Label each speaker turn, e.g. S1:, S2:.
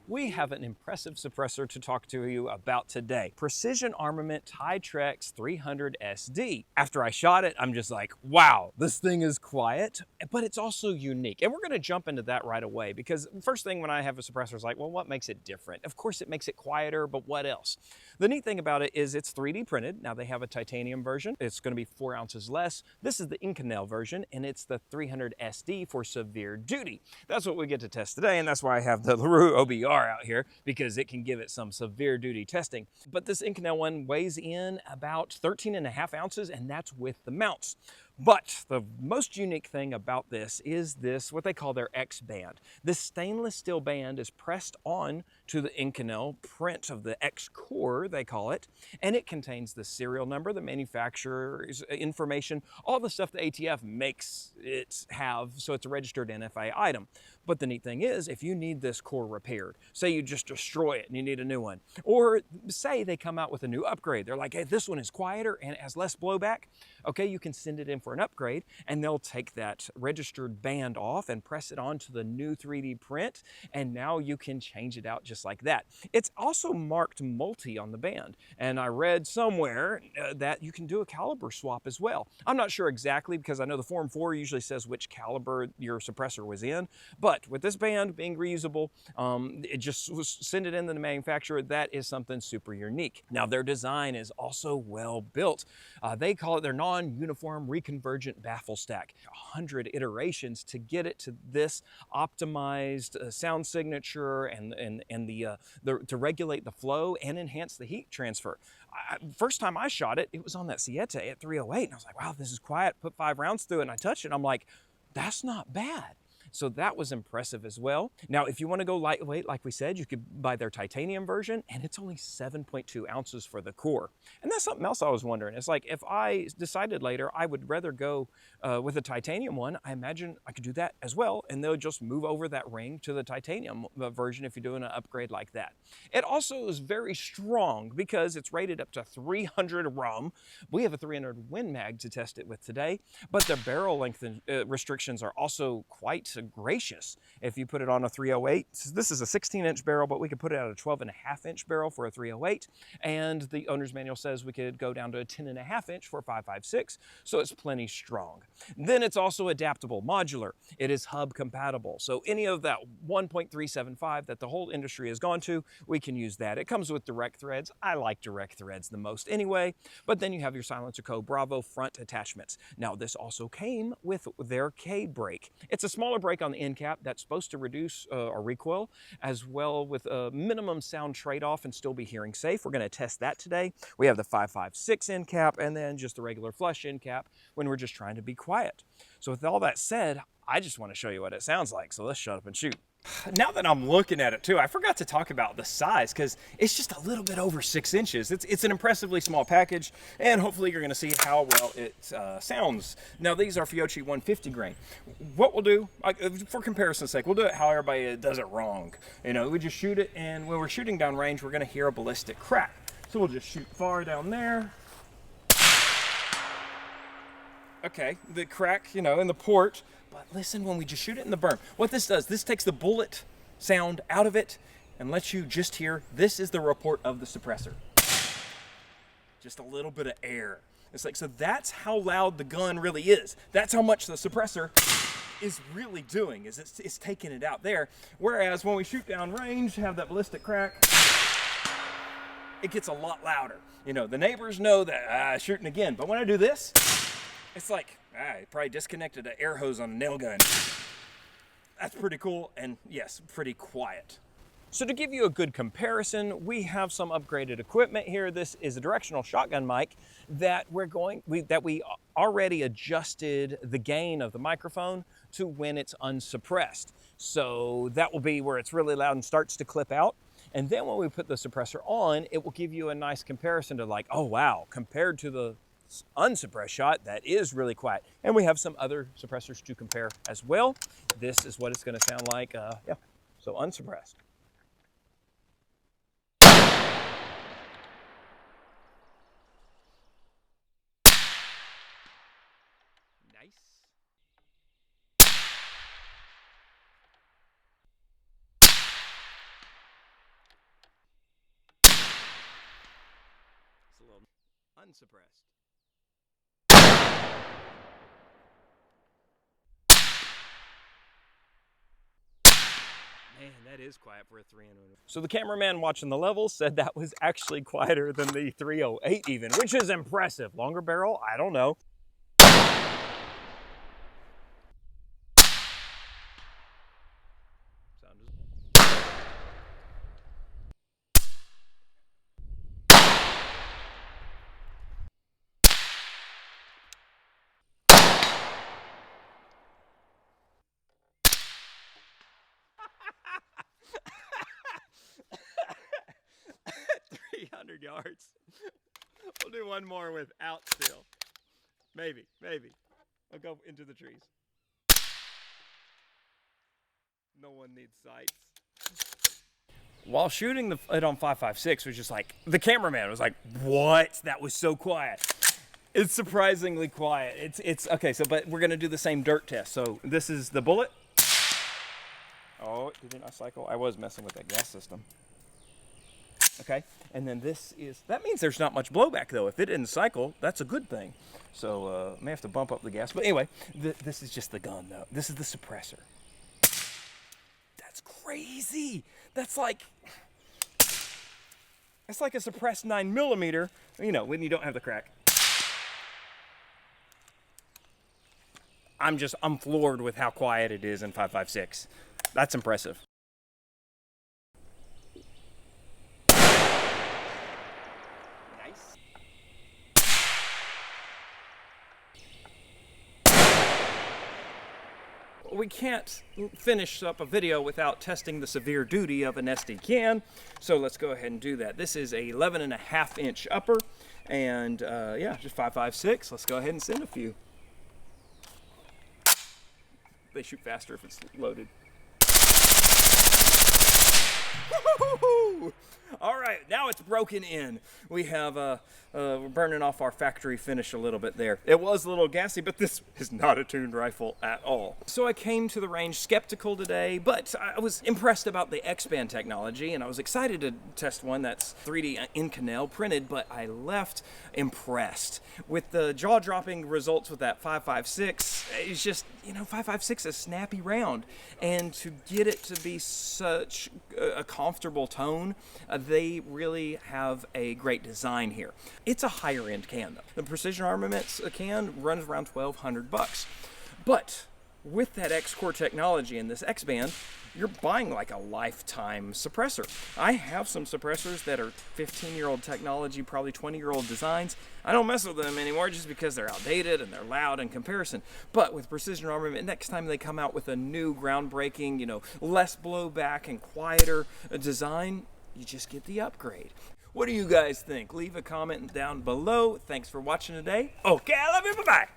S1: we have an impressive suppressor to talk to you about today. Precision Armament Ti-Trex 300 SD. After I shot it, I'm just like, wow, this thing is quiet, but it's also unique. And we're gonna jump into that right away because first thing when I have a suppressor is like, well, what makes it different? Of course it makes it quieter, but what else? The neat thing about it is it's 3D printed. Now they have a titanium version. It's gonna be 4 ounces less. This is the Inconel version and it's the 300 SD for severe duty. That's what we get to test today, and that's why I have the LaRue OBR out here, because it can give it some severe duty testing. But this Inconel one weighs in about 13.5 ounces, and that's with the mounts. But the most unique thing about this is this, what they call their X band. This stainless steel band is pressed on to the Inconel print of the X core, they call it, and it contains the serial number, the manufacturer's information, all the stuff the ATF makes it have, so it's a registered NFA item. But the neat thing is, if you need this core repaired, say you just destroy it and you need a new one, or say they come out with a new upgrade, they're like, hey, this one is quieter and it has less blowback, okay, you can send it in for an upgrade and they'll take that registered band off and press it onto the new 3D print, and now you can change it out just like that. It's also marked multi on the band, and I read somewhere that you can do a caliber swap as well. I'm not sure exactly because I know the Form 4 usually says which caliber your suppressor was in, but with this band being reusable, it just send it in to the manufacturer. That is something super unique. Now their design is also well built. They call it their non-uniform reconvergent baffle stack. 100 iterations to get it to this optimized sound signature and to regulate the flow and enhance the heat transfer. First time I shot it, it was on that Siete at 308, and I was like, wow, this is quiet. Put 5 rounds through it, and I touched it, and I'm like, that's not bad. So that was impressive as well. Now, if you want to go lightweight, like we said, you could buy their titanium version, and it's only 7.2 ounces for the core. And that's something else I was wondering. It's like, if I decided later I would rather go with a titanium one, I imagine I could do that as well, and they'll just move over that ring to the titanium version if you're doing an upgrade like that. It also is very strong because it's rated up to 300 RUM. We have a 300 Win Mag to test it with today, but the barrel length restrictions are also quite gracious. If you put it on a 308, this is a 16-inch barrel, but we could put it at a 12.5-inch barrel for a 308, and the owner's manual says we could go down to a 10.5-inch for a 5.56, so it's plenty strong. Then it's also adaptable, modular. It is hub compatible, so any of that 1.375 that the whole industry has gone to, we can use that. It comes with direct threads. I like direct threads the most anyway, but then you have your Silencer Co. Bravo front attachments. Now this also came with their K brake. It's a smaller brake on the end cap that's supposed to reduce our recoil, as well with a minimum sound trade-off and still be hearing safe. We're going to test that today. We have the 5.56 end cap and then just the regular flush end cap when we're just trying to be quiet. So with all that said, I just want to show you what it sounds like. So let's shut up and shoot. Now that I'm looking at it too, I forgot to talk about the size because it's just a little bit over 6 inches. It's an impressively small package, and hopefully you're going to see how well it sounds. Now these are Fiocchi 150 grain. What we'll do, for comparison's sake, we'll do it how everybody does it wrong. You know, we just shoot it, and when we're shooting down range, we're going to hear a ballistic crack. So we'll just shoot far down there. Okay, the crack, you know, in the port. But listen, when we just shoot it in the berm, what this does, this takes the bullet sound out of it and lets you just hear, this is the report of the suppressor. Just a little bit of air. It's like, so that's how loud the gun really is. That's how much the suppressor is really doing, is it's taking it out there. Whereas when we shoot down range, have that ballistic crack, it gets a lot louder. You know, the neighbors know that shooting again. But when I do this, it's like, I probably disconnected an air hose on a nail gun. That's pretty cool, and yes, pretty quiet. So to give you a good comparison, we have some upgraded equipment here. This is a directional shotgun mic that we already adjusted the gain of the microphone to when it's unsuppressed. So that will be where it's really loud and starts to clip out. And then when we put the suppressor on, it will give you a nice comparison to like, oh wow, compared to the unsuppressed shot, that is really quiet. And we have some other suppressors to compare as well. This is what it's going to sound like, yeah, so unsuppressed. Nice. unsuppressed. Man, that is quiet for a 3-in-1. So the cameraman watching the levels said that was actually quieter than the 308 even, which is impressive. Longer barrel, I don't know. Sound is... yards. We'll do one more without still. Maybe. I'll go into the trees. No one needs sights. While shooting it on 5.56 was just like, the cameraman was like, what? That was so quiet. It's surprisingly quiet. It's okay, but we're gonna do the same dirt test. So this is the bullet. Oh, didn't I cycle? I was messing with that gas system. Okay, and then that means there's not much blowback though. If it didn't cycle, that's a good thing. So may have to bump up the gas. But anyway, this is just the gun though. This is the suppressor. That's crazy. That's like a suppressed 9mm, you know, when you don't have the crack. I'm floored with how quiet it is in 5.56. That's impressive. We can't finish up a video without testing the severe duty of an SD can, so let's go ahead and do that. This is a 11.5-inch upper, and yeah, just 5.56. Let's go ahead and send a few. They shoot faster if it's loaded. All right, now it's broken in. We have, we're burning off our factory finish a little bit there. It was a little gassy, but this is not a tuned rifle at all. So I came to the range skeptical today, but I was impressed about the X-Band technology, and I was excited to test one that's 3D Inconel printed, but I left impressed. With the jaw-dropping results with that 5.56, it's just, you know, 5.56 is a snappy round, and to get it to be such a comfortable tone, they really have a great design here. It's a higher end can though. The Precision Armament can runs around $1,200, but with that X-Core technology and this X-Band, you're buying like a lifetime suppressor. I have some suppressors that are 15-year-old technology, probably 20-year-old designs. I don't mess with them anymore just because they're outdated and they're loud in comparison. But with Precision Armament, next time they come out with a new groundbreaking, you know, less blowback and quieter design, you just get the upgrade. What do you guys think? Leave a comment down below. Thanks for watching today. Okay, I love you. Bye-bye.